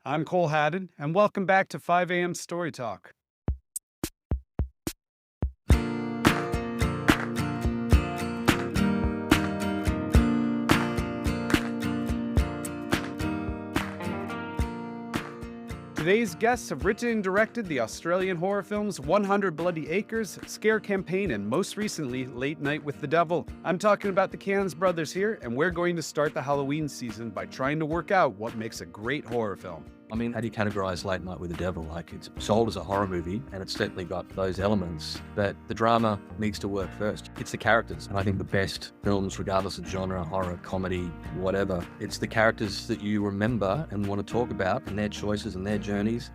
I'm Cole Haddon, and welcome back to 5 a.m. Story Talk. Today's guests have written and directed the Australian horror films 100 Bloody Acres, Scare Campaign, and most recently, Late Night with the Devil. I'm talking about the CAIRNES brothers here, and we're going to start the Halloween season by trying to work out what makes a great horror film. I mean, how do you categorize Late Night with the Devil? Like, it's sold as a horror movie, and it's certainly got those elements, but the drama needs to work first. It's the characters, and I think the best films, regardless of genre, horror, comedy, whatever, it's the characters that you remember and want to talk about, and their choices and their journeys,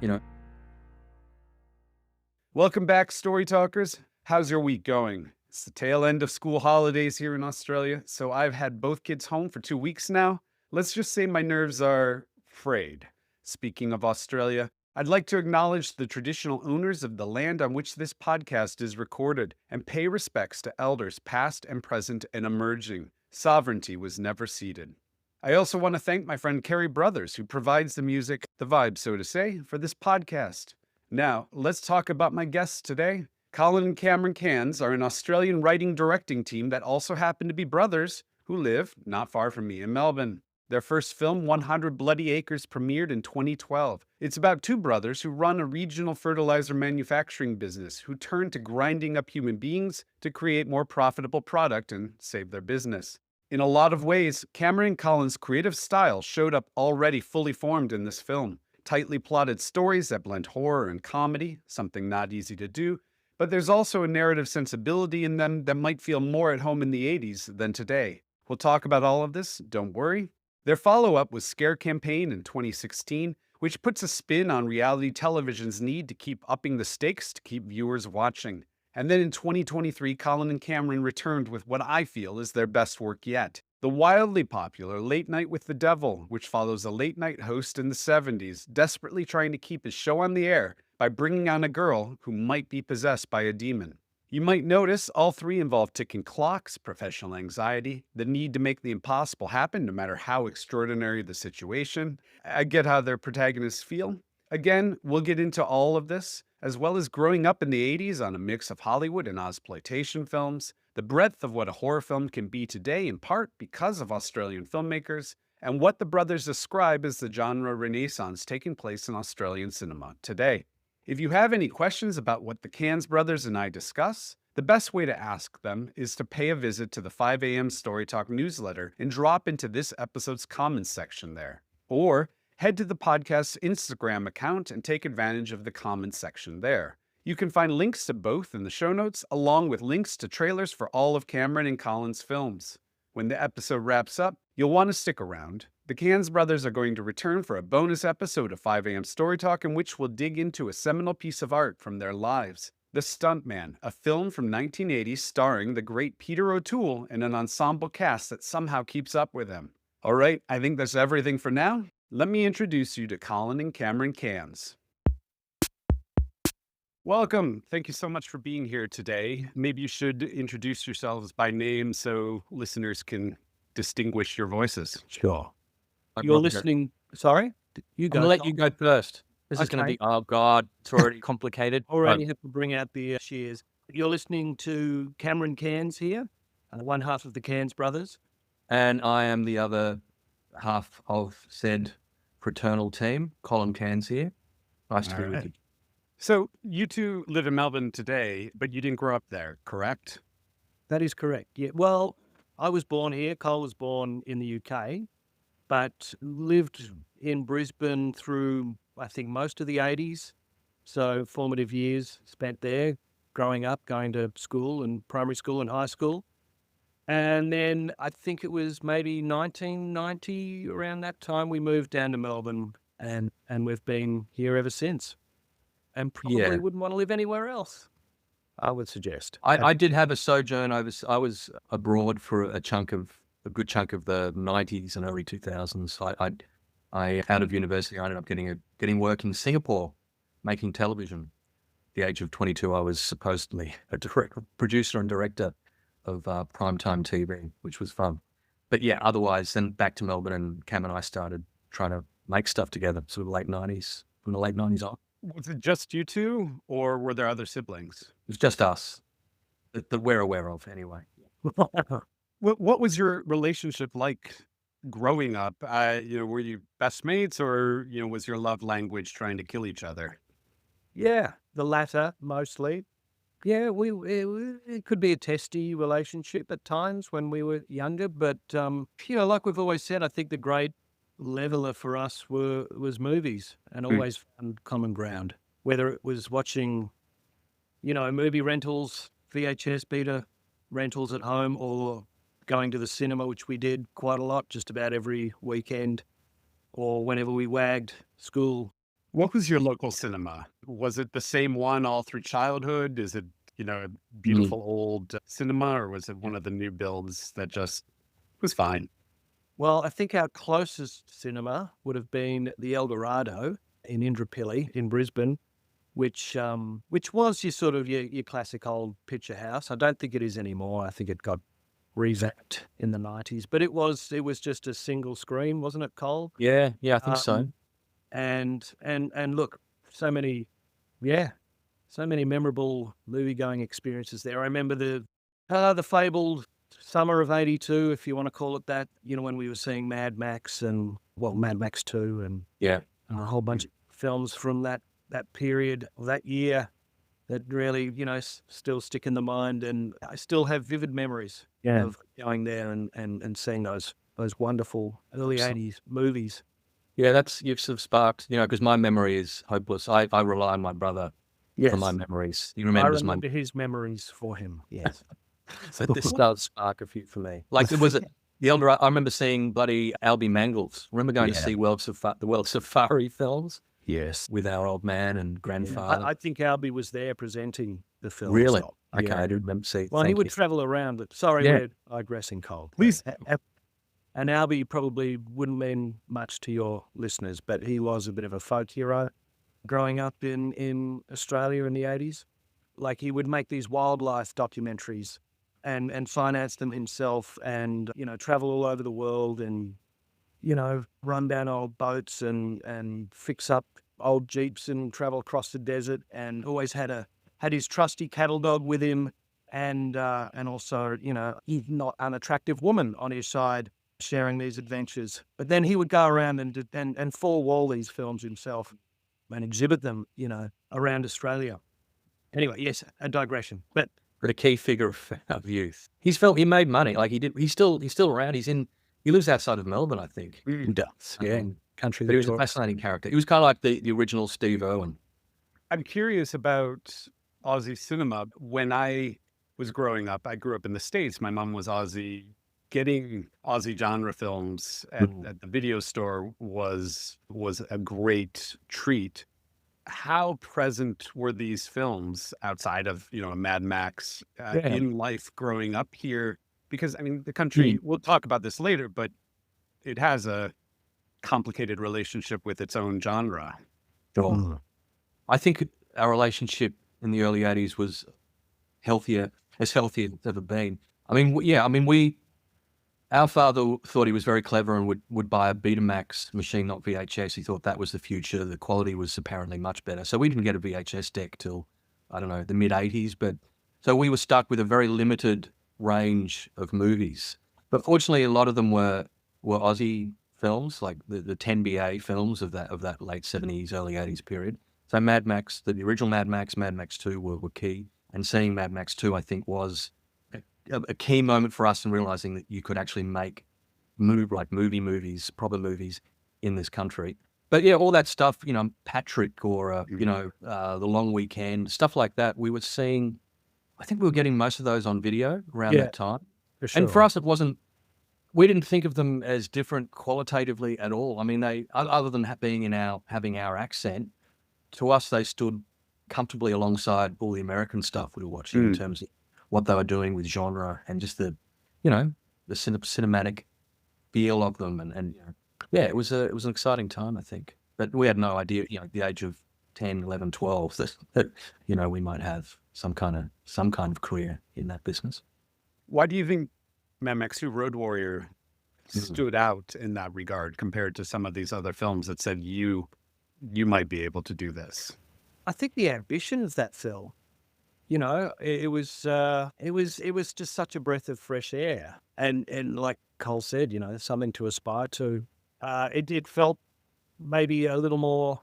Welcome back, Story Talkers. How's your week going? It's the tail end of school holidays here in Australia, so I've had both kids home for 2 weeks now. Let's just say my nerves are frayed. Speaking of Australia, I'd like to acknowledge the traditional owners of the land on which this podcast is recorded and pay respects to elders past and present and emerging. Sovereignty was never ceded. I also want to thank my friend CAIRNES Brothers, who provides the music, the vibe, so to say, for this podcast. Now, let's talk about my guests today. Colin and Cameron Cairns are an Australian writing-directing team that also happen to be brothers who live not far from me in Melbourne. Their first film, 100 Bloody Acres, premiered in 2012. It's about two brothers who run a regional fertilizer manufacturing business who turn to grinding up human beings to create more profitable product and save their business. In a lot of ways, Cameron and Colin's creative style showed up already fully formed in this film. Tightly plotted stories that blend horror and comedy, something not easy to do, but there's also a narrative sensibility in them that might feel more at home in the 80s than today. We'll talk about all of this, don't worry. Their follow-up was Scare Campaign in 2016, which puts a spin on reality television's need to keep upping the stakes to keep viewers watching. And then in 2023, Colin and Cameron returned with what I feel is their best work yet. The wildly popular Late Night with the Devil, which follows a late-night host in the 70s, desperately trying to keep his show on the air by bringing on a girl who might be possessed by a demon. You might notice all three involve ticking clocks, professional anxiety, the need to make the impossible happen no matter how extraordinary the situation. I get how their protagonists feel. Again, we'll get into all of this, as well as growing up in the 80s on a mix of Hollywood and Ozploitation films, the breadth of what a horror film can be today in part because of Australian filmmakers, and what the brothers describe as the genre renaissance taking place in Australian cinema today. If you have any questions about what the CAIRNES brothers and I discuss, the best way to ask them is to pay a visit to the 5 a.m. Story Talk newsletter and drop into this episode's comments section there. Or head to the podcast's Instagram account and take advantage of the comments section there. You can find links to both in the show notes, along with links to trailers for all of Cameron and Colin's films. When the episode wraps up, you'll want to stick around. The CAIRNES brothers are going to return for a bonus episode of 5 a.m. Story Talk in which we'll dig into a seminal piece of art from their lives, The Stuntman, a film from 1980 starring the great Peter O'Toole and an ensemble cast that somehow keeps up with him. All right, I think that's everything for now. Let me introduce you to Colin and Cameron Cairns. Welcome. Thank you so much for being here today. Maybe you should introduce yourselves by name so listeners can distinguish your voices. Sure. You're listening. Sorry? You go. I'm going to let you go first. This is going to be, oh God, it's already complicated. Already have to bring out the shears. You're listening to Cameron Cairns here, one half of the CAIRNES brothers. And I am the other half of said fraternal team, Colin Cairns here. Nice to be with you. So you two live in Melbourne today, but you didn't grow up there, correct? That is correct. Yeah. Well, I was born here. Cole was born in the UK, but lived in Brisbane through, I think, most of the 80s. So formative years spent there, growing up, going to school and primary school and high school. And then I think it was maybe 1990, around that time, we moved down to Melbourne and we've been here ever since. And probably wouldn't want to live anywhere else, I would suggest. I did have a sojourn I was abroad for a good chunk of the 90s and early 2000s. I out of university, I ended up getting work in Singapore, making television. At the age of 22, I was supposedly a producer and director of primetime TV, which was fun. But yeah, otherwise, then back to Melbourne, and Cam and I started trying to make stuff together, sort of late 90s, from the late 90s on. Was it just you two, or were there other siblings? It was just us that we're aware of anyway. What was your relationship like growing up? Were you best mates, or was your love language trying to kill each other? Yeah, the latter mostly. Yeah, it could be a testy relationship at times when we were younger, but like we've always said, I think the great leveler for us was movies, and always found common ground. Whether it was watching, movie rentals, VHS beta rentals at home, or going to the cinema, which we did quite a lot, just about every weekend, or whenever we wagged school. What was your local cinema? Was it the same one all through childhood? Is it, a beautiful old cinema, or was it one of the new builds that just was fine? Well, I think our closest cinema would have been the El Dorado in Indooroopilly in Brisbane, which was your sort of your classic old picture house. I don't think it is anymore. I think it got revamped in the 90s, but it was just a single screen, wasn't it, Cole? Yeah, I think so. And look, so many memorable movie-going experiences there. I remember the fabled summer of '82, if you want to call it that, when we were seeing Mad Max and, Mad Max 2 and a whole bunch of films from that period, or that year, that really, still stick in the mind. And I still have vivid memories of going there and seeing those wonderful early 80s movies. Yeah, you've sort of sparked, because my memory is hopeless. I rely on my brother for my memories. He remembers I remember his memories for him. Yes. So this does spark a few for me. Like there was the Elder. I remember seeing bloody Albie Mangles. Remember going to see the World Safari films? Yes. With our old man and grandfather. I think Albie was there presenting the film. Really? So, Okay, I do remember seeing. Well, he would travel around. But sorry, we're digressing, Cole. Please. And Albie probably wouldn't mean much to your listeners, but he was a bit of a folk hero growing up in Australia in the 80s. Like, he would make these wildlife documentaries and finance them himself, and, travel all over the world and, run down old boats and fix up old Jeeps and travel across the desert, and always had his trusty cattle dog with him, and also, a not unattractive woman on his side, sharing these adventures. But then he would go around and four-wall these films himself and exhibit them, around Australia. Anyway, yes, a digression. But a key figure of youth. He made money. Like he's still around. He lives outside of Melbourne, I think. he does. Yeah, country. But he was a fascinating character. He was kind of like the original Steve Irwin. I'm curious about Aussie cinema. When I was growing up, I grew up in the States. My mom was Aussie. Getting Aussie genre films at the video store was a great treat. How present were these films outside of, a Mad Max in life growing up here? Because, the country, we'll talk about this later, but it has a complicated relationship with its own genre. Sure. I think our relationship in the early 80s was as healthy as it's ever been. Our father thought he was very clever and would buy a Betamax machine, not VHS. He thought that was the future. The quality was apparently much better. So we didn't get a VHS deck till, I don't know, the mid-'80s. But so we were stuck with a very limited range of movies. But fortunately, a lot of them were Aussie films, like the 10BA films of that late 70s, early 80s period. So Mad Max, the original Mad Max 2 were key. And seeing Mad Max 2, I think, was a key moment for us in realizing that you could actually make movies, proper movies in this country. But yeah, all that stuff, Patrick or, The Long Weekend, stuff like that, we were seeing, I think we were getting most of those on video around that time. For sure. And for us, we didn't think of them as different qualitatively at all. They, other than having our accent, to us, they stood comfortably alongside all the American stuff we were watching in terms of what they were doing with genre and just the cinematic feel of them. And it was an exciting time, I think. But we had no idea, at the age of 10, 11, 12, that we might have some kind of career in that business. Why do you think Mad Max 2 Road Warrior stood out in that regard compared to some of these other films that said you might be able to do this? I think the ambition of that film, it was just such a breath of fresh air, and like Cole said, something to aspire to. It felt maybe a little more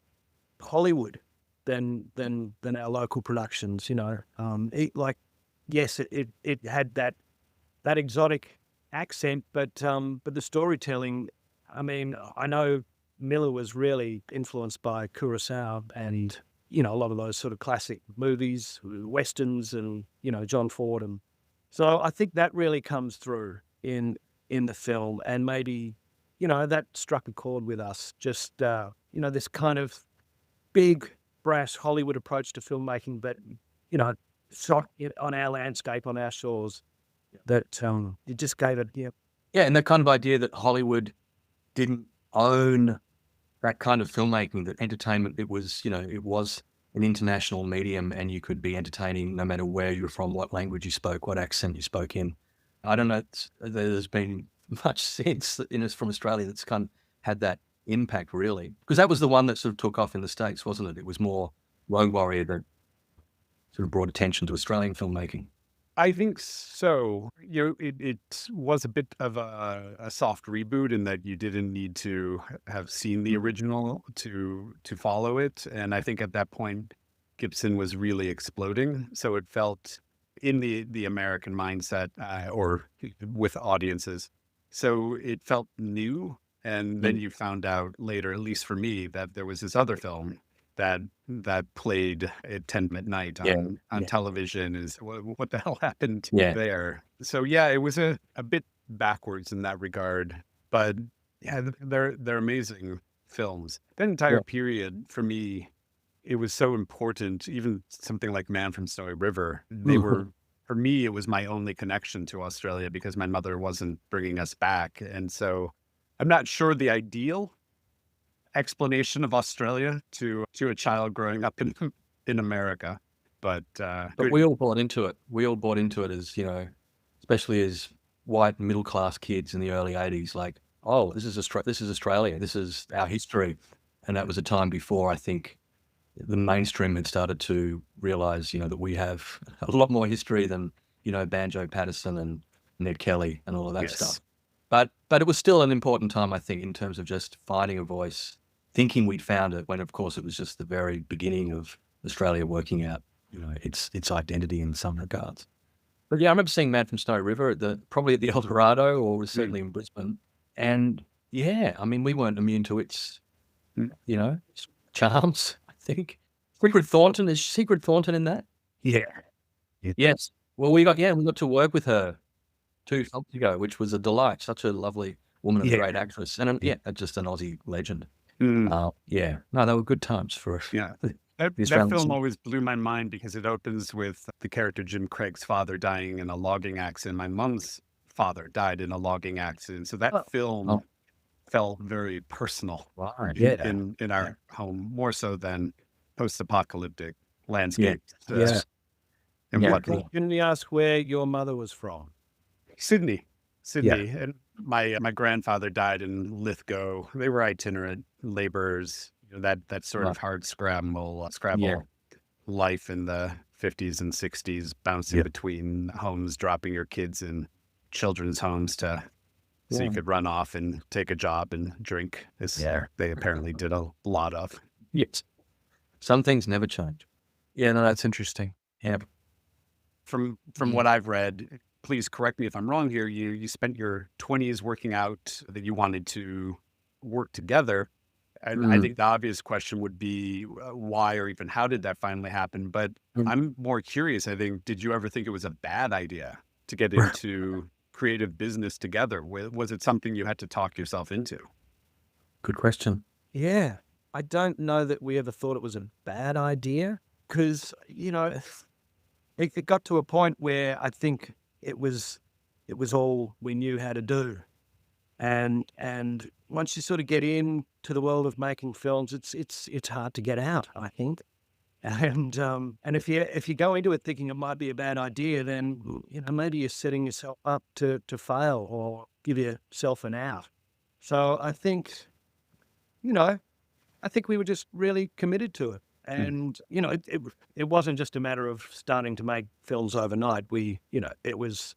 Hollywood than our local productions. Yes, it had that exotic accent, but the storytelling. I mean, I know Miller was really influenced by Kurosawa and a lot of those sort of classic movies, westerns, and John Ford, and so I think that really comes through in the film, and maybe that struck a chord with us. Just this kind of big brass Hollywood approach to filmmaking, but shot on our landscape, on our shores. That it just gave it, yeah. Yeah, and that kind of idea that Hollywood didn't own that kind of filmmaking, that entertainment, it was an international medium, and you could be entertaining no matter where you're from, what language you spoke, what accent you spoke in. I don't know, there's been much since from Australia that's kind of had that impact, really. Because that was the one that sort of took off in the States, wasn't it? It was more Road Warrior that sort of brought attention to Australian filmmaking. I think so. It was a bit of a soft reboot in that you didn't need to have seen the original to follow it. And I think at that point, Gibson was really exploding. So it felt in the American mindset or with audiences. So it felt new. And then you found out later, at least for me, that there was this other film that played at 10 midnight on television. Is what the hell happened there? So yeah, it was a bit backwards in that regard, but yeah, they're amazing films. That entire period for me, it was so important. Even something like Man from Snowy River, they were, for me, it was my only connection to Australia because my mother wasn't bringing us back, and so I'm not sure the ideal explanation of Australia to a child growing up in America, but we all bought into it. We all bought into it as especially as white middle class kids in the early '80s. Like, oh, this is Australia. This is our history, and that was a time before I think the mainstream had started to realize that we have a lot more history than Banjo Patterson and Ned Kelly and all of that stuff. But it was still an important time, I think, in terms of just finding a voice, thinking we'd found it, when of course it was just the very beginning of Australia working out, its identity in some regards. But yeah, I remember seeing Man from Snowy River probably at the El Dorado, or certainly in Brisbane. And yeah, I mean, we weren't immune to its, its charms, I think. Is Secret Thornton in that? yeah. Yes. Well, we got to work with her 2 films ago, which was a delight. Such a lovely woman and a great actress, and just an Aussie legend. No, they were good times for us. Yeah, that film always blew my mind because it opens with the character Jim Craig's father dying in a logging accident. My mom's father died in a logging accident, so that film felt very personal in our home, more so than post-apocalyptic landscape. And whatnot. Can you ask where your mother was from? Sydney, and my grandfather died in Lithgow. They were itinerant laborers. That sort of hard scrabble life in the 50s and 60s, bouncing between homes, dropping your kids in children's homes so you could run off and take a job and drink. They apparently did a lot of. Yes, some things never change. Yeah, no, that's interesting. Yeah, from what I've read. Please correct me if I'm wrong here. You spent your 20s working out that you wanted to work together. And I think the obvious question would be why, or even how did that finally happen? But I'm more curious. I think, did you ever think it was a bad idea to get into creative business together? Was it something you had to talk yourself into? Good question. Yeah. I don't know that we ever thought it was a bad idea because, it got to a point where I think it was all we knew how to do, and once you sort of get into the world of making films, it's hard to get out, I think, and if you go into it thinking it might be a bad idea, then maybe you're setting yourself up to fail, give yourself an out. So I think, you know, I think we were just really committed to it. And, you know, it wasn't just a matter of starting to make films overnight. It was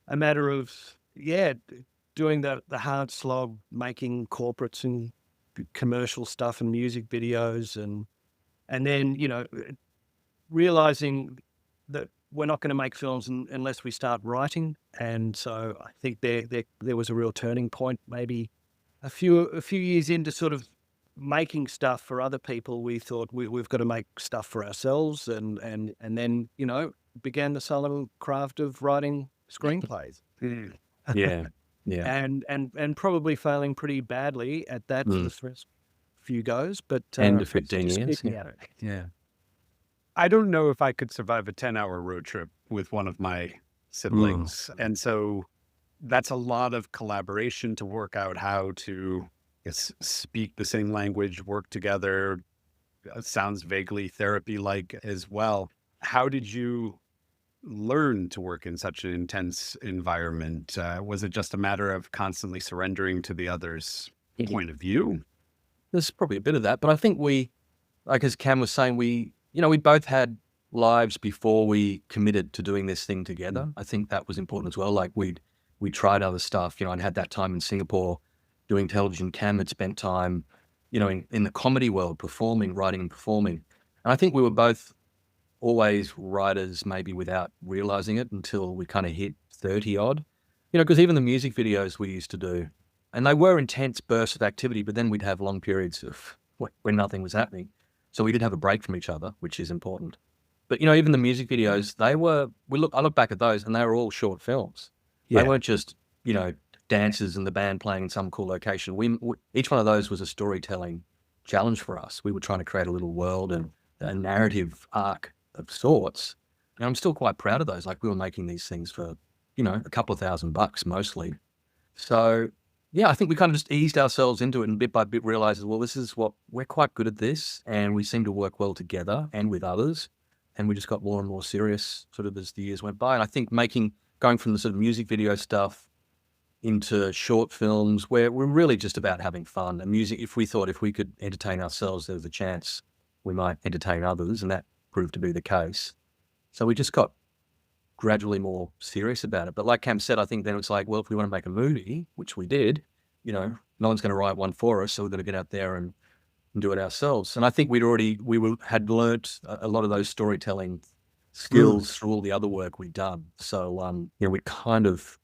a matter of, doing the hard slog, making corporates and commercial stuff and music videos. And then, realizing that we're not going to make films unless we start writing. And so I think there was a real turning point, maybe a few years into sort of making stuff for other people. We thought we've got to make stuff for ourselves, and then began the solemn craft of writing screenplays. Yeah. And probably failing pretty badly at that for the first few goes, but 10 to 15 just years. keeping at it. Yeah. I don't know if I could survive a 10-hour road trip with one of my siblings. And so that's a lot of collaboration to work out how to speak the same language, work together. It sounds vaguely therapy-like as well. How did you learn to work in such an intense environment? Was it just a matter of constantly surrendering to the other's point of view? There's probably a bit of that, but I think like as Cam was saying, we both had lives before we committed to doing this thing together. I think that was important as well. Like we tried other stuff, and had that time in Singapore doing television. Cam had spent time, in the comedy world, performing, writing and performing. And I think we were both always writers, maybe without realizing it until we kind of hit 30 odd, because even the music videos we used to do, and they were intense bursts of activity, but then we'd have long periods of when nothing was happening. So we did have a break from each other, which is important. But, even the music videos, I look back at those and they were all short films. Yeah. They weren't just, dancers and the band playing in some cool location. Each one of those was a storytelling challenge for us. We were trying to create a little world and a narrative arc of sorts. And I'm still quite proud of those. Like we were making these things for, a couple of $1,000 mostly. So yeah, I think we kind of just eased ourselves into it and bit by bit realized, well, this is what we're quite good at this. And we seem to work well together and with others. And we just got more and more serious sort of as the years went by. And I think going from the sort of music video stuff into short films where we're really just about having fun and music. If we could entertain ourselves, there was a chance we might entertain others. And that proved to be the case. So we just got gradually more serious about it. But like Cam said, I think then it's like, well, if we want to make a movie, which we did, no one's going to write one for us. So we've got to get out there and do it ourselves. And I think had learnt a lot of those storytelling skills through all the other work we'd done. So, we kind of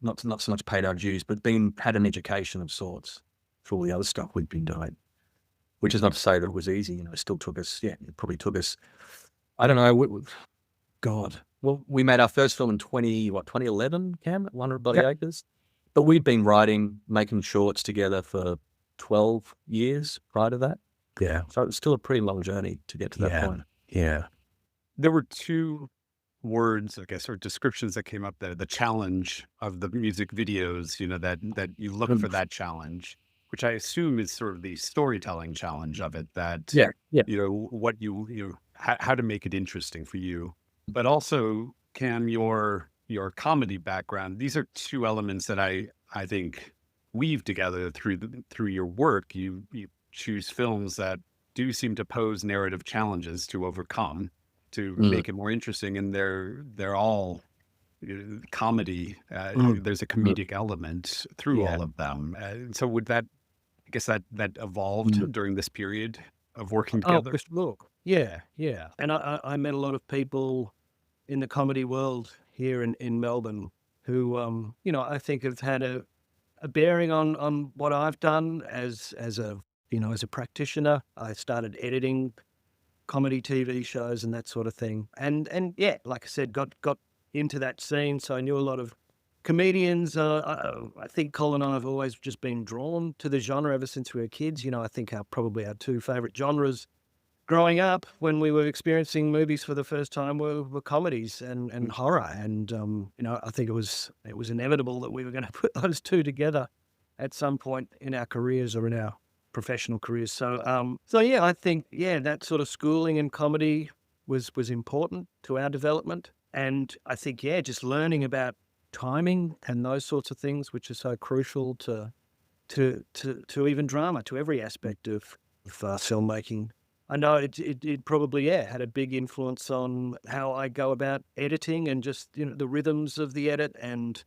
not so much paid our dues, but had an education of sorts through all the other stuff we'd been doing, which is not to say that it was easy. It still took us, it probably took us, I don't know, God. Well, we made our first film in 2011, Cam, at 100 Bloody Acres. But we'd been making shorts together for 12 years prior to that. Yeah. So it was still a pretty long journey to get to that point. Yeah. There were two words, I guess, or descriptions that came up there. The challenge of the music videos, that you look for that challenge, which I assume is sort of the storytelling challenge of it, that, what how to make it interesting for you. But also, Cam, your comedy background, these are two elements that I think weave together through your work. You choose films that do seem to pose narrative challenges to overcome, to make it more interesting, and they're all comedy. There's a comedic element through all of them. So would that, I guess that evolved during this period of working together? Oh, look, yeah. And I met a lot of people in the comedy world here in Melbourne who, I think have had a bearing on what I've done as a practitioner. I started editing comedy TV shows and that sort of thing. And like I said, got into that scene. So I knew a lot of comedians. I think Colin and I have always just been drawn to the genre ever since we were kids. I think probably our two favorite genres growing up when we were experiencing movies for the first time were comedies and horror. And, I think it was inevitable that we were going to put those two together at some point in our careers or in our professional careers. So I think, that sort of schooling in comedy was important to our development. And I think, just learning about timing and those sorts of things, which are so crucial to even drama, to every aspect of filmmaking. I know it probably had a big influence on how I go about editing and just the rhythms of the edit, and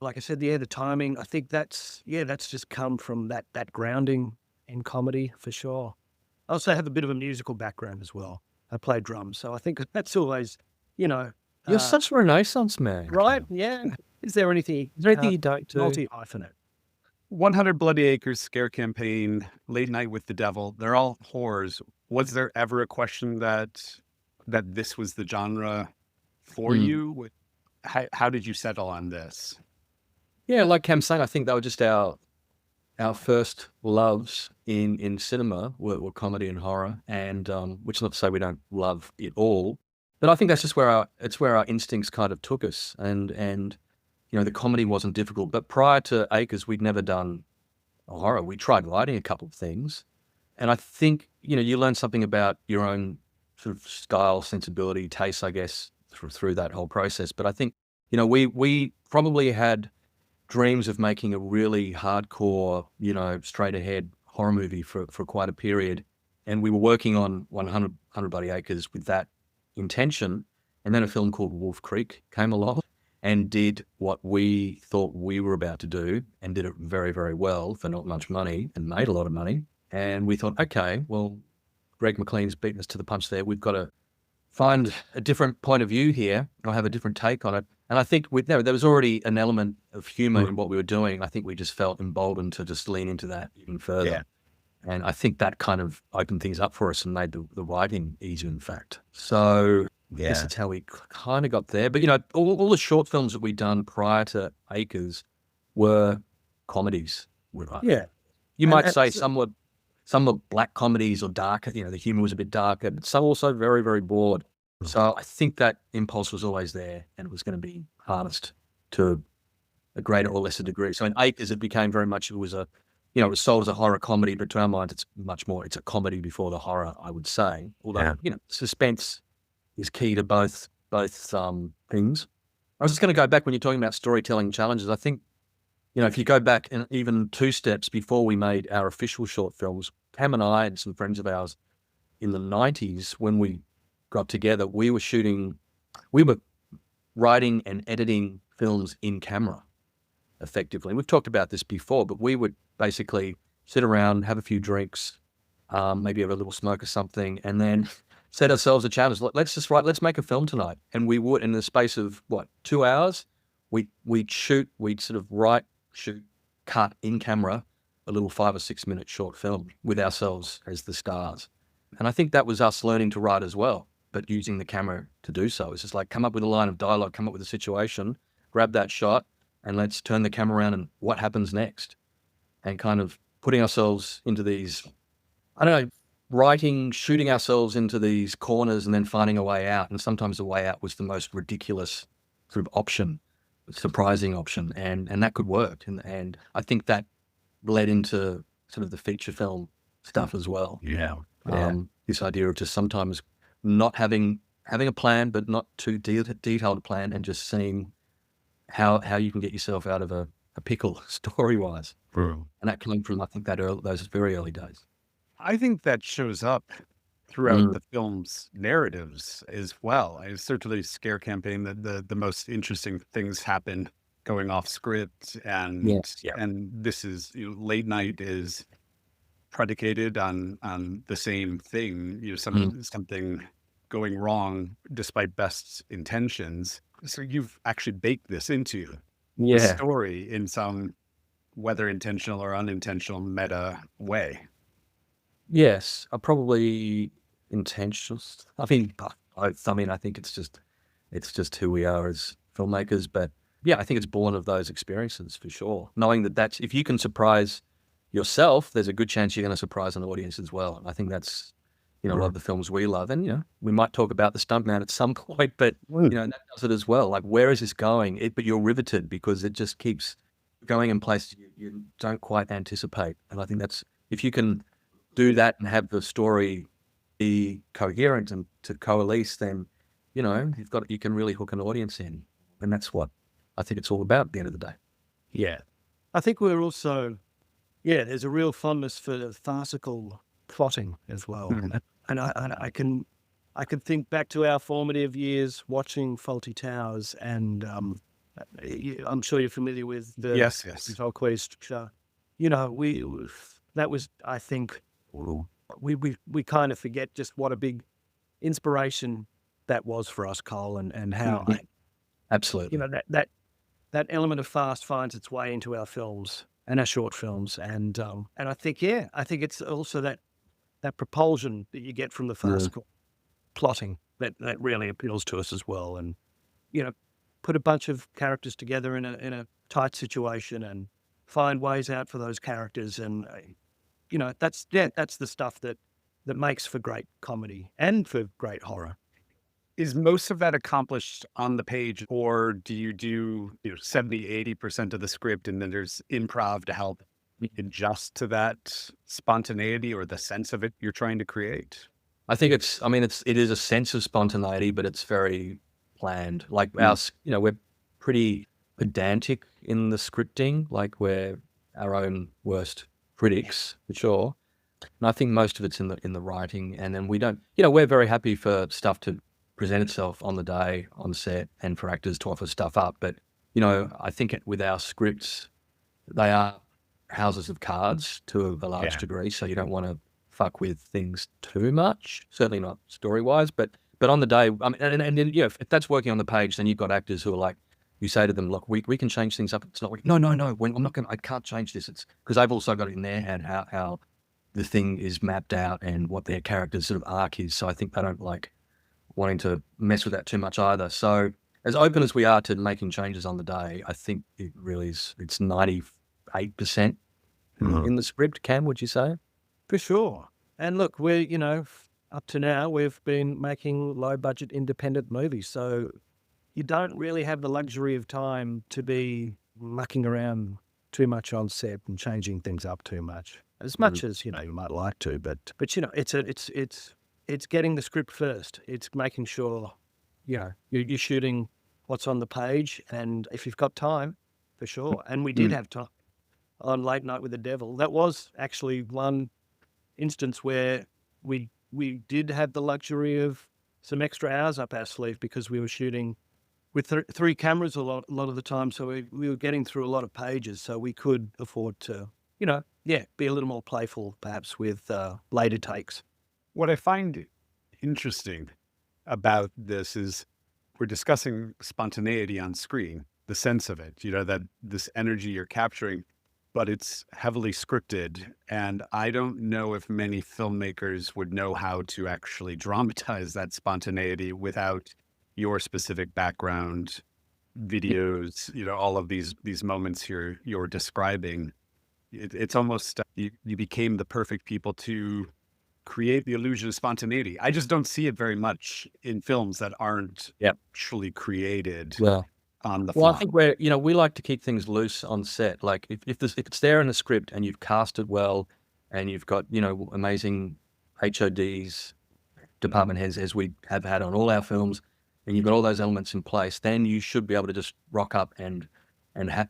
like I said, the timing. I think that's just come from that grounding in comedy for sure. I also have a bit of a musical background as well. I play drums, so I think that's always You're uh, such a Renaissance man. right. Yeah. Is there anything You don't do? multi-hyphenate? 100 Bloody Acres, Scare Campaign, Late Night with the Devil, they're all horrors. Was there ever a question that this was the genre for you? How did you settle on this? Yeah, like Cam's saying, I think they were just our first loves in cinema were comedy and horror, and which is not to say we don't love it all, but I think that's just where our instincts kind of took us, and the comedy wasn't difficult. But prior to Acres, we'd never done a horror. We tried writing a couple of things, and I think you learn something about your own sort of style, sensibility, taste, I guess, through that whole process. But I think we probably had dreams of making a really hardcore, straight ahead horror movie for quite a period. And we were working on 100 Bloody Acres with that intention. And then a film called Wolf Creek came along and did what we thought we were about to do, and did it very, very well for not much money, and made a lot of money. And we thought, okay, well, Greg McLean's beaten us to the punch there. We've got to find a different point of view here, or have a different take on it. And I think there was already an element of humor in what we were doing. I think we just felt emboldened to just lean into that even further. Yeah. And I think that kind of opened things up for us and made the writing easier, in fact. So I guess that's how we kind of got there. But, all the short films that we'd done prior to Acres were comedies. Yeah. You might say some were black comedies or darker, the humor was a bit darker, but some also very, very broad. So I think that impulse was always there, and it was going to be harnessed to a greater or lesser degree. So in Acres, it became very much, it was sold as a horror comedy, but to our minds, it's much more, it's a comedy before the horror, I would say. Although, suspense is key to both things. I was just going to go back when you're talking about storytelling challenges. I think, if you go back and even 2 steps before we made our official short films, Cam and I and some friends of ours in the 90s, when we got together, we were writing and editing films in camera effectively. We've talked about this before, but we would basically sit around, have a few drinks, maybe have a little smoke or something, and then set ourselves a challenge. Let's make a film tonight. And we would, in the space of 2 hours, we'd sort of write, shoot, cut in camera a little 5 or 6 minute short film with ourselves as the stars. And I think that was us learning to write as well, but using the camera to do so. It's just like, come up with a line of dialogue, come up with a situation, grab that shot, and let's turn the camera around and what happens next? And kind of putting ourselves into these, shooting ourselves into these corners and then finding a way out. And sometimes the way out was the most ridiculous sort of option, surprising option, and that could work. And I think that led into sort of the feature film stuff as well. Yeah. This idea of just sometimes not having a plan, but not too detailed a plan, and just seeing how you can get yourself out of a pickle story-wise. And that came from, I think, those very early days. I think that shows up throughout the film's narratives as well. I certainly Scare Campaign, the most interesting things happen going off script, and and this is Late Night is predicated on the same thing, something going wrong despite best intentions. So you've actually baked this into the story in some, whether intentional or unintentional, meta way. Yes, probably intentional. I think it's just who we are as filmmakers. But yeah, I think it's born of those experiences for sure. Knowing that if you can surprise yourself, there's a good chance you're going to surprise an audience as well. And I think that's a lot of the films we love. And we might talk about the stuntman at some point, but that does it as well. Like, where is this going? But you're riveted because it just keeps going in places you don't quite anticipate. And I think that's, if you can do that and have the story be coherent and to coalesce, then you can really hook an audience in. And that's what I think it's all about at the end of the day. Yeah. I think we're also, there's a real fondness for farcical plotting as well. And I can think back to our formative years watching Fawlty Towers, and I'm sure you're familiar with the Yes. Tolkien's show. That was, I think, we kind of forget just what a big inspiration that was for us, Cole, and how Absolutely. that element of fast finds its way into our films and our short films, and I think it's also that propulsion that you get from the farcical plotting that really appeals to us as well. And put a bunch of characters together in a tight situation and find ways out for those characters, and that's the stuff that makes for great comedy and for great horror. Is most of that accomplished on the page, or do you do 70, 80% of the script and then there's improv to help adjust to that spontaneity or the sense of it you're trying to create? I think it is a sense of spontaneity, but it's very planned. Like we're pretty pedantic in the scripting, like we're our own worst critics for sure. And I think most of it's in the writing, and then we don't, we're very happy for stuff to present itself on the day, on set, and for actors to offer stuff up. But, I think with our scripts, they are houses of cards to a large degree. So you don't want to fuck with things too much, certainly not story-wise. But on the day, if that's working on the page, then you've got actors who are like, you say to them, look, we can change things up. It's not working. No, I'm not going to, I can't change this. It's because they've also got it in their head how the thing is mapped out and what their character's sort of arc is. So I think they don't like wanting to mess with that too much either. So as open as we are to making changes on the day, I think it really is, it's 98% in the script. Cam, would you say? For sure. And look, we're, up to now, we've been making low budget independent movies. So you don't really have the luxury of time to be mucking around too much on set and changing things up too much. As much as, you might like to, but it's getting the script first. It's making sure, you're shooting what's on the page, and if you've got time, for sure. And we did have time on Late Night with the Devil. That was actually one instance where we did have the luxury of some extra hours up our sleeve, because we were shooting with three cameras a lot of the time. So we were getting through a lot of pages, so we could afford to, be a little more playful perhaps with later takes. What I find interesting about this is we're discussing spontaneity on screen, the sense of it, that this energy you're capturing, but it's heavily scripted. And I don't know if many filmmakers would know how to actually dramatize that spontaneity without your specific background, videos, all of these moments you're describing. It's almost, you became the perfect people to create the illusion of spontaneity. I just don't see it very much in films that aren't actually created on the fly. Well, I think we like to keep things loose on set. Like if it's there in the script and you've cast it well, and you've got, amazing HODs, department heads, as we have had on all our films, and you've got all those elements in place, then you should be able to just rock up and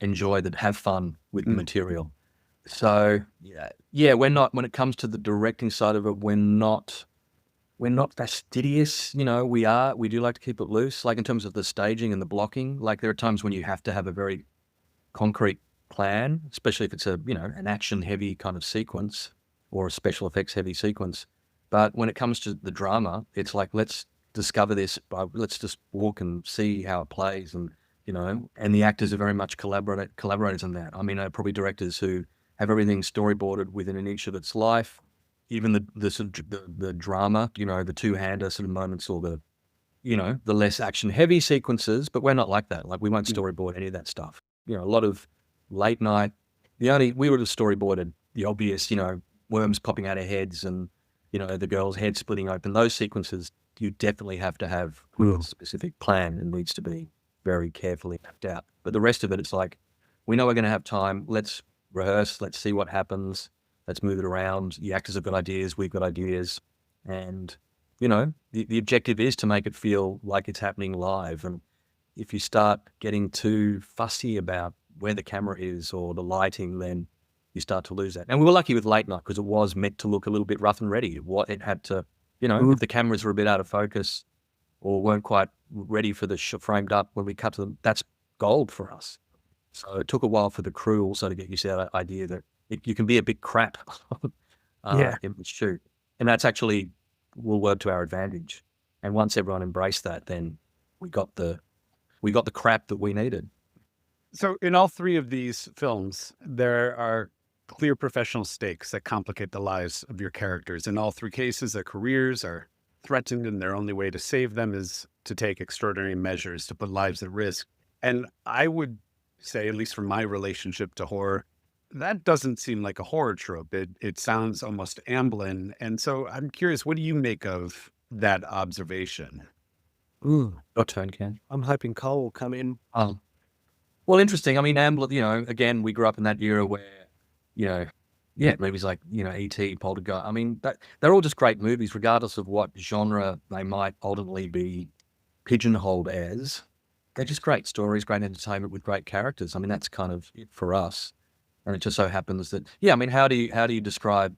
enjoy that, have fun with the material. So we're not, when it comes to the directing side of it, we're not fastidious. We do like to keep it loose, like in terms of the staging and the blocking. Like there are times when you have to have a very concrete plan, especially if it's an action heavy kind of sequence or a special effects heavy sequence. But when it comes to the drama, it's like, let's discover this, let's just walk and see how it plays. And, and the actors are very much collaborators in that. I mean, probably directors who have everything storyboarded within an inch of its life, even the drama, the two-hander sort of moments, or the less action-heavy sequences. But we're not like that. Like we won't storyboard any of that stuff. A lot of late night. We would have storyboarded the obvious, worms popping out of heads and the girl's head splitting open. Those sequences, you definitely have to have a specific plan and needs to be very carefully mapped out. But the rest of it, it's like, we know we're going to have time. Let's rehearse. Let's see what happens. Let's move it around. The actors have got ideas. We've got ideas. And, the objective is to make it feel like it's happening live. And if you start getting too fussy about where the camera is or the lighting, then you start to lose that. And we were lucky with late night because it was meant to look a little bit rough and ready. It had to, if the cameras were a bit out of focus or weren't quite ready for the framed up when we cut to them, that's gold for us. So it took a while for the crew also to get used to that idea that you can be a bit crap in the shoot. And that's actually will work to our advantage. And once everyone embraced that, then we got the crap that we needed. So in all three of these films, there are clear professional stakes that complicate the lives of your characters. In all three cases, their careers are threatened and their only way to save them is to take extraordinary measures to put lives at risk. And I would say, at least from my relationship to horror, that doesn't seem like a horror trope. It sounds almost Amblin. And so I'm curious, what do you make of that observation? Your turn, Ken. I'm hoping Cole will come in. Well, interesting. I mean, Amblin, again, we grew up in that era where, movies like, E.T., Poltergeist. I mean, they're all just great movies, regardless of what genre they might ultimately be pigeonholed as. They're just great stories, great entertainment with great characters. I mean, that's kind of it for us. And it just so happens that, I mean, how do you categorize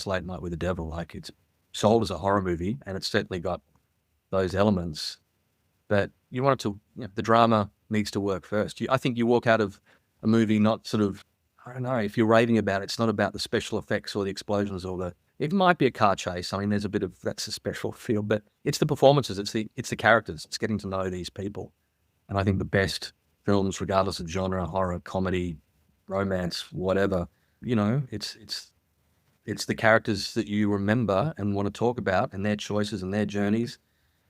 Late Night with the Devil? Like, it's sold as a horror movie, and it's certainly got those elements. But you want it to, the drama needs to work first. I think you walk out of a movie not sort of, I don't know, if you're raving about it, it's not about the special effects or the explosions or it might be a car chase. I mean, there's a bit of, that's a special feel, but it's the performances, it's the characters, it's getting to know these people. And I think the best films, regardless of genre, horror, comedy, romance, whatever, it's the characters that you remember and want to talk about and their choices and their journeys,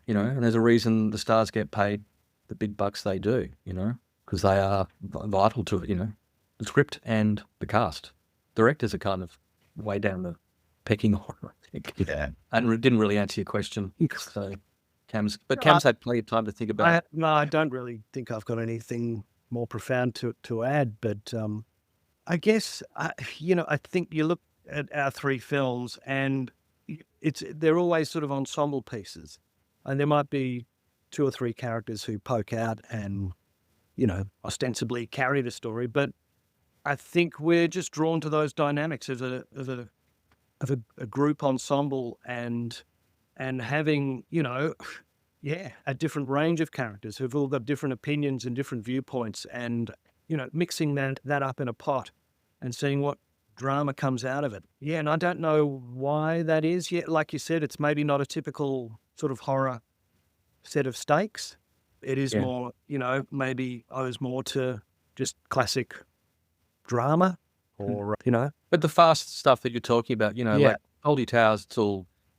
and there's a reason the stars get paid the big bucks they do, because they are vital to it, the script and the cast. Directors are kind of way down the pecking order, I think. Yeah. And it didn't really answer your question. So Cam's had plenty of time to think about it. No, I don't really think I've got anything more profound to add, but I guess, I think you look at our three films and they're always sort of ensemble pieces. And there might be two or three characters who poke out and, ostensibly carry the story. But I think we're just drawn to those dynamics of a group ensemble and having, a different range of characters who've all got different opinions and different viewpoints and, mixing that up in a pot and seeing what drama comes out of it. Yeah, and I don't know why that is. Yeah, like you said, it's maybe not a typical sort of horror set of stakes. It is more, maybe owes more to just classic drama or, But the fast stuff that you're talking about, like Holy Towers,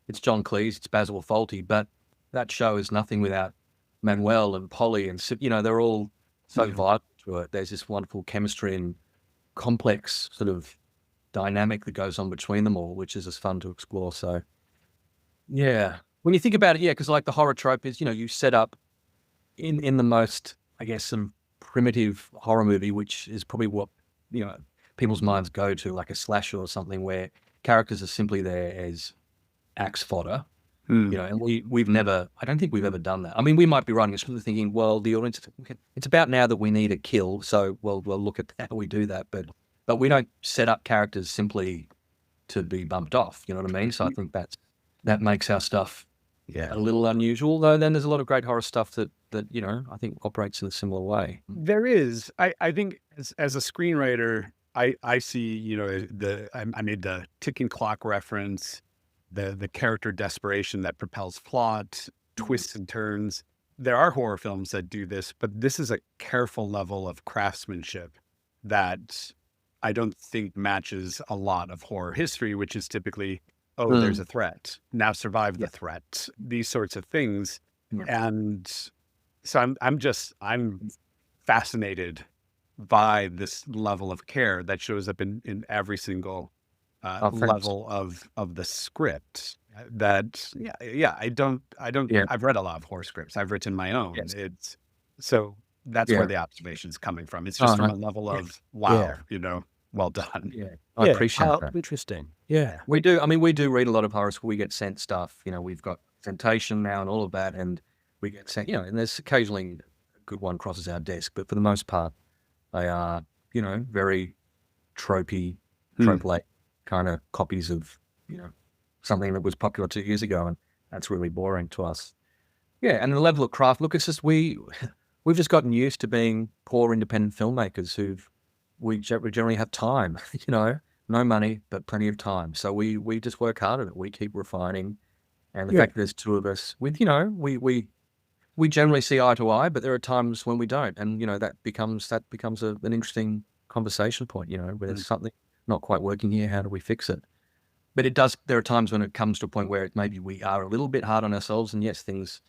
it's John Cleese, it's Basil Fawlty, but that show is nothing without Manuel and Polly and, they're all so vital to it. There's this wonderful chemistry and complex sort of dynamic that goes on between them all, which is just fun to explore. So, yeah. When you think about it, because like the horror trope is, you set up in the most, I guess, some primitive horror movie, which is probably what, people's minds go to, like a slasher or something where characters are simply there as axe fodder, and I don't think we've ever done that. I mean, we might be writing a script thinking, well, the audience, it's about now that we need a kill, so we'll look at how we do that, but we don't set up characters simply to be bumped off, you know what I mean? So I think that makes our stuff a little unusual, though then there's a lot of great horror stuff that I think operates in a similar way. There is. I think as a screenwriter, I see, I made the ticking clock reference, the character desperation that propels plot, twists and turns. There are horror films that do this, but this is a careful level of craftsmanship that I don't think matches a lot of horror history, which is typically, there's a threat. Now survive the threat. These sorts of things. Yeah. And so I'm fascinated by this level of care that shows up in every single level of the script. That I've read a lot of horror scripts. I've written my own. Yes. That's where the observation's coming from. It's just from a level of wow, well done. Yeah, I appreciate that. Interesting. Yeah, we do. I mean, we do read a lot of horror school. We get sent stuff. We've got Temptation now and all of that, and we get sent, and there's occasionally a good one crosses our desk, but for the most part, they are, very tropey, trope-like kind of copies of, something that was popular 2 years ago, and that's really boring to us. Yeah, and the level of craft, look, it's just we've just gotten used to being poor independent filmmakers we generally have time, no money, but plenty of time. So we just work hard at it. We keep refining. And the fact that there's two of us, we generally see eye to eye, but there are times when we don't. And, that becomes an interesting conversation point, where there's something not quite working here. How do we fix it? But there are times when it comes to a point where maybe we are a little bit hard on ourselves, and yes, things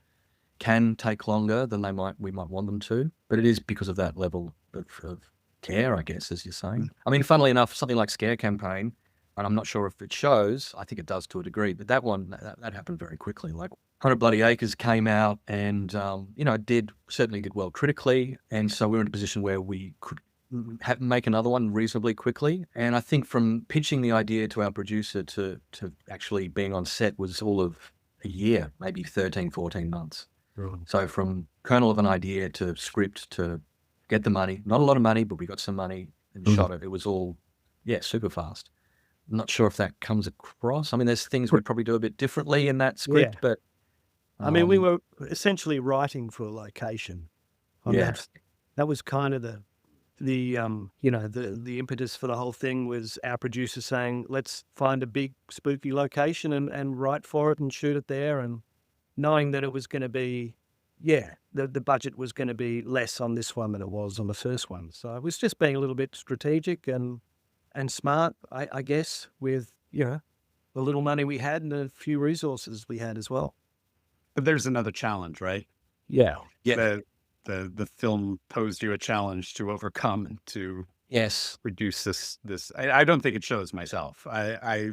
can take longer than we might want them to, but it is because of that level of care, I guess, as you're saying. I mean, funnily enough, something like Scare Campaign, and I'm not sure if it shows, I think it does to a degree, but that one, that happened very quickly. Like 100 Bloody Acres came out and, certainly did well critically. And so we were in a position where we could make another one reasonably quickly. And I think from pitching the idea to our producer to actually being on set was all of a year, maybe 13, 14 months. Right. So from kernel of an idea to script to get the money, not a lot of money, but we got some money and shot it. It was all, super fast. I'm not sure if that comes across. I mean, there's things we'd probably do a bit differently in that script, but I mean, we were essentially writing for a location. That was kind of the impetus for the whole thing was our producer saying, let's find a big spooky location and write for it and shoot it there. And knowing that it was going to be, the budget was going to be less on this one than it was on the first one. So it was just being a little bit strategic and smart, I guess, with, the little money we had and a few resources we had as well. But there's another challenge, right? Yeah. The film posed you a challenge to overcome and to reduce this. I don't think it shows myself. I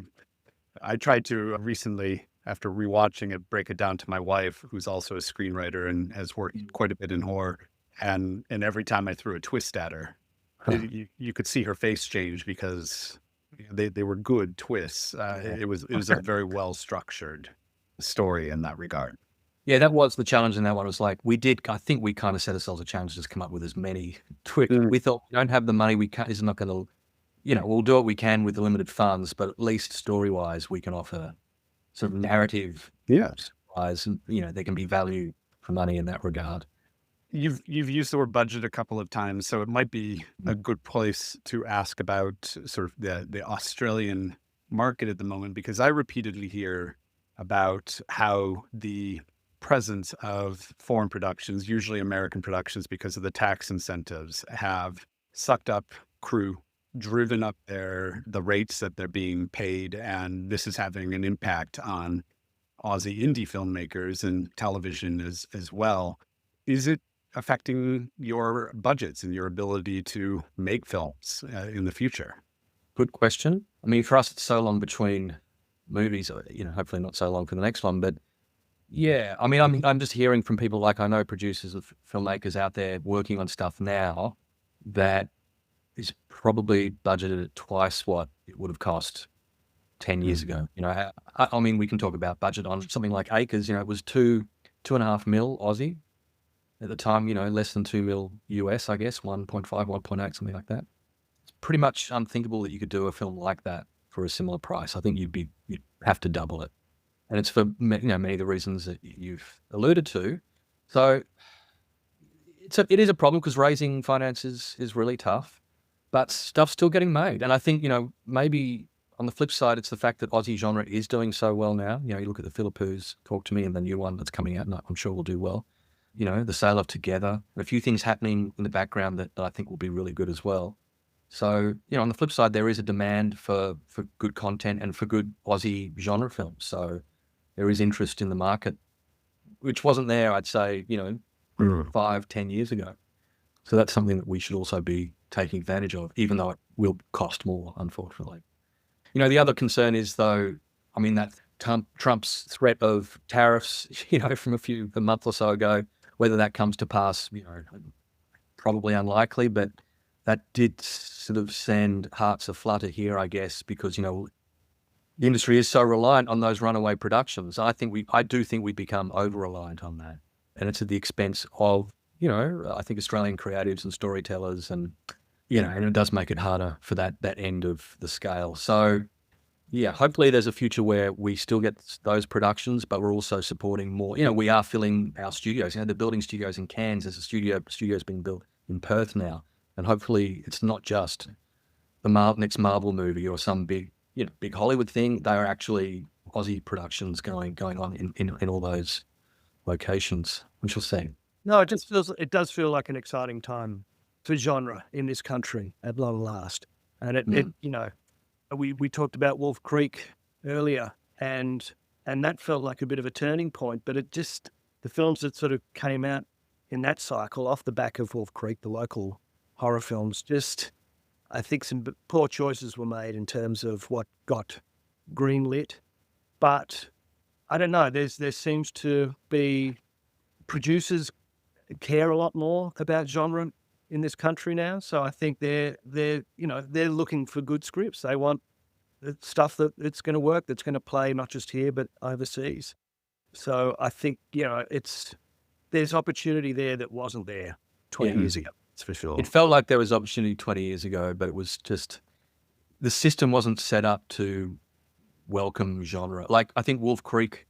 tried to recently, after rewatching it, break it down to my wife, who's also a screenwriter and has worked quite a bit in horror. And every time I threw a twist at her, you could see her face change because they were good twists. It was a very well structured story in that regard. Yeah, that was the challenge in that one. It was like I think we kind of set ourselves a challenge to just come up with as many twists. We thought we don't have the money, it's not going to, we'll do what we can with the limited funds, but at least story-wise, we can offer sort of narrative wise, and, there can be value for money in that regard. You've used the word budget a couple of times, so it might be a good place to ask about sort of the Australian market at the moment, because I repeatedly hear about how the presence of foreign productions, usually American productions, because of the tax incentives, have sucked up crew, driven up the rates that they're being paid, and this is having an impact on Aussie indie filmmakers and television as well. Is it affecting your budgets and your ability to make films in the future? Good question. I mean, for us, it's so long between movies, hopefully not so long for the next one, but yeah, I mean, I'm just hearing from people, like I know producers of filmmakers out there working on stuff now that is probably budgeted at twice what it would have cost 10 years ago. I mean, we can talk about budget on something like Acres, it was 2.5 mil Aussie at the time, less than 2 mil US, I guess, 1.5, 1.8, something like that. It's pretty much unthinkable that you could do a film like that for a similar price. I think you'd have to double it. And it's for many of the reasons that you've alluded to. So it is a problem because raising finances is really tough, but stuff's still getting made. And I think, maybe on the flip side, it's the fact that Aussie genre is doing so well now. You look at the Philippines, Talk to Me, and the new one that's coming out, and I'm sure will do well. The sale of Together, a few things happening in the background that I think will be really good as well. So, on the flip side, there is a demand for good content and for good Aussie genre films. So there is interest in the market, which wasn't there, I'd say, 5-10 years ago. So that's something that we should also be taking advantage of, even though it will cost more, unfortunately. The other concern is, though, I mean, that Trump's threat of tariffs, from a month or so ago, whether that comes to pass, probably unlikely, but that did sort of send hearts aflutter here, I guess, because, the industry is so reliant on those runaway productions. I do think we become over-reliant on that. and it's at the expense of, I think Australian creatives and storytellers, and and it does make it harder for that end of the scale. So yeah, hopefully there's a future where we still get those productions, but we're also supporting more. We are filling our studios. They're building studios in Cairns. There's a studio's being built in Perth now, and hopefully it's not just the next Marvel movie or some big Hollywood thing. They are actually Aussie productions going on in all those locations, which we'll see. No, it does feel like an exciting time for genre in this country at long last. And we talked about Wolf Creek earlier, and that felt like a bit of a turning point, but the films that sort of came out in that cycle off the back of Wolf Creek, the local horror films, I think some poor choices were made in terms of what got greenlit. But I don't know, there seems to be producers care a lot more about genre in this country now. So I think they're looking for good scripts. They want stuff that's going to work, that's going to play not just here but overseas. So I think there's opportunity there that wasn't there 20 years ago. That's for sure. It felt like there was opportunity 20 years ago, but it was just the system wasn't set up to welcome genre. Like I think Wolf Creek,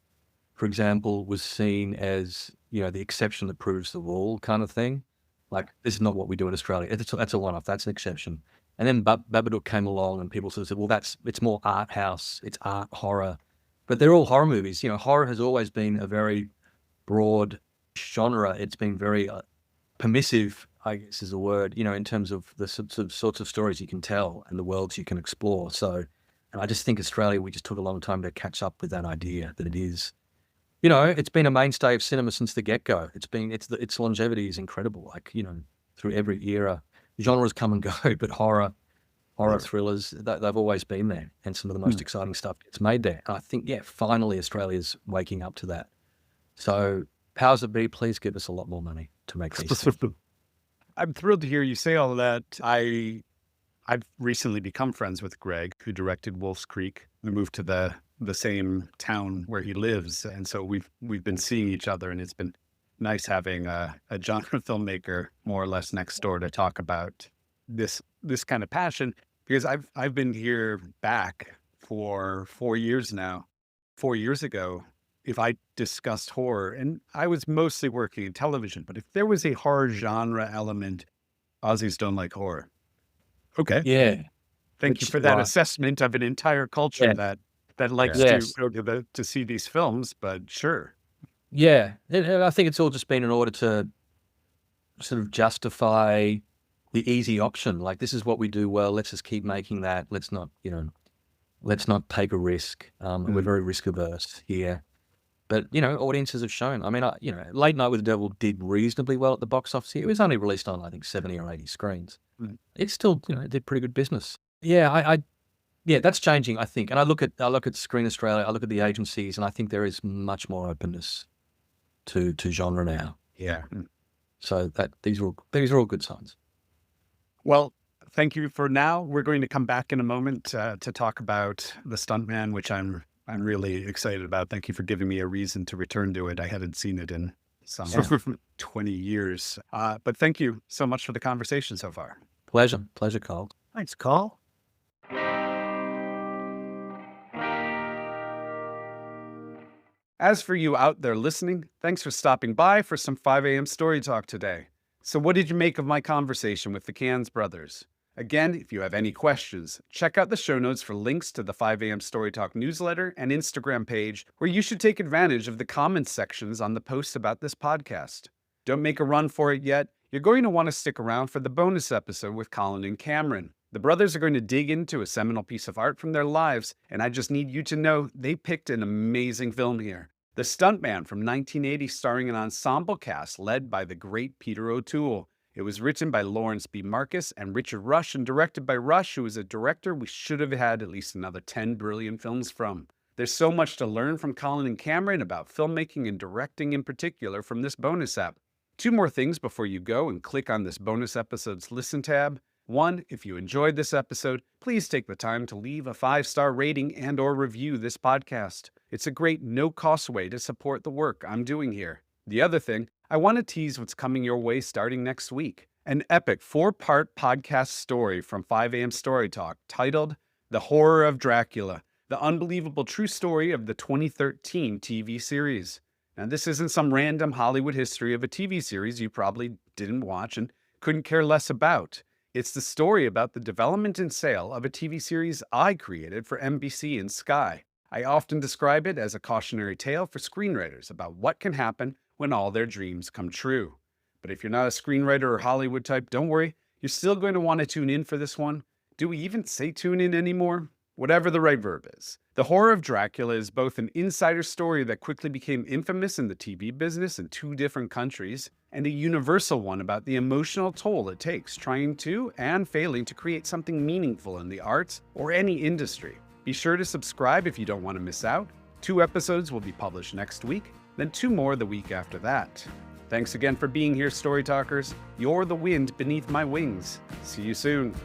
for example, was seen as the exception that proves the rule kind of thing. Like, this is not what we do in Australia. That's a one-off. That's an exception. And then Babadook came along, and people sort of said, well, it's more art house. It's art horror. But they're all horror movies. Horror has always been a very broad genre. It's been very permissive, I guess is a word, in terms of the sorts of stories you can tell and the worlds you can explore. So, and I just think Australia, we just took a long time to catch up with that idea that it is. It's been a mainstay of cinema since the get-go. Its longevity is incredible. Like, through every era, genres come and go, but horror thrillers, they've always been there. And some of the most exciting stuff gets made there. And I think, finally Australia's waking up to that. So powers that be, please give us a lot more money to make these things. I'm thrilled to hear you say all of that. I've recently become friends with Greg, who directed Wolf's Creek. We moved to the same town where he lives, and so we've been seeing each other, and it's been nice having a genre filmmaker more or less next door to talk about this kind of passion, because I've been here back for 4 years now. 4 years ago, if I discussed horror, and I was mostly working in television, but if there was a horror genre element, Aussies don't like horror. Okay. Yeah. Thank you for that assessment of an entire culture that likes to go to see these films, but sure. Yeah. I think it's all just been in order to sort of justify the easy option. Like, this is what we do well. Let's just keep making that. Let's not take a risk. We're very risk averse here. But, audiences have shown. I mean, Late Night with the Devil did reasonably well at the box office here. It was only released on, I think, 70 or 80 screens. It still, it did pretty good business. Yeah, that's changing, I think. And I look at Screen Australia, I look at the agencies, and I think there is much more openness to genre now. Yeah. So these are all good signs. Well, thank you for now. We're going to come back in a moment to talk about The Stuntman, which I'm really excited about. Thank you for giving me a reason to return to it. I hadn't seen it in some 20 years. But thank you so much for the conversation so far. Pleasure, Carl. Thanks, Carl. As for you out there listening, thanks for stopping by for some 5 a.m. Story Talk today. So what did you make of my conversation with the CAIRNES brothers? Again, if you have any questions, check out the show notes for links to the 5 a.m. Story Talk newsletter and Instagram page, where you should take advantage of the comments sections on the posts about this podcast. Don't make a run for it yet. You're going to want to stick around for the bonus episode with Colin and Cameron. The brothers are going to dig into a seminal piece of art from their lives, and I just need you to know they picked an amazing film here. The Stuntman from 1980, starring an ensemble cast led by the great Peter O'Toole. It was written by Lawrence B. Marcus and Richard Rush and directed by Rush, who is a director we should have had at least another 10 brilliant films from. There's so much to learn from Colin and Cameron about filmmaking and directing in particular from this bonus app. 2 more things before you go and click on this bonus episode's Listen tab. 1, if you enjoyed this episode, please take the time to leave a 5-star rating and or review this podcast. It's a great no-cost way to support the work I'm doing here. The other thing, I want to tease what's coming your way starting next week. An epic 4-part podcast story from 5 a.m. StoryTalk titled The Horror of Dracula, the unbelievable true story of the 2013 TV series. Now, this isn't some random Hollywood history of a TV series you probably didn't watch and couldn't care less about. It's the story about the development and sale of a TV series I created for NBC and Sky. I often describe it as a cautionary tale for screenwriters about what can happen when all their dreams come true. But if you're not a screenwriter or Hollywood type, don't worry, you're still going to want to tune in for this one. Do we even say tune in anymore? Whatever the right verb is. The Horror of Dracula is both an insider story that quickly became infamous in the TV business in 2 different countries, and a universal one about the emotional toll it takes trying to and failing to create something meaningful in the arts or any industry. Be sure to subscribe if you don't want to miss out. 2 episodes will be published next week, then 2 more the week after that. Thanks again for being here, Story Talkers. You're the wind beneath my wings. See you soon.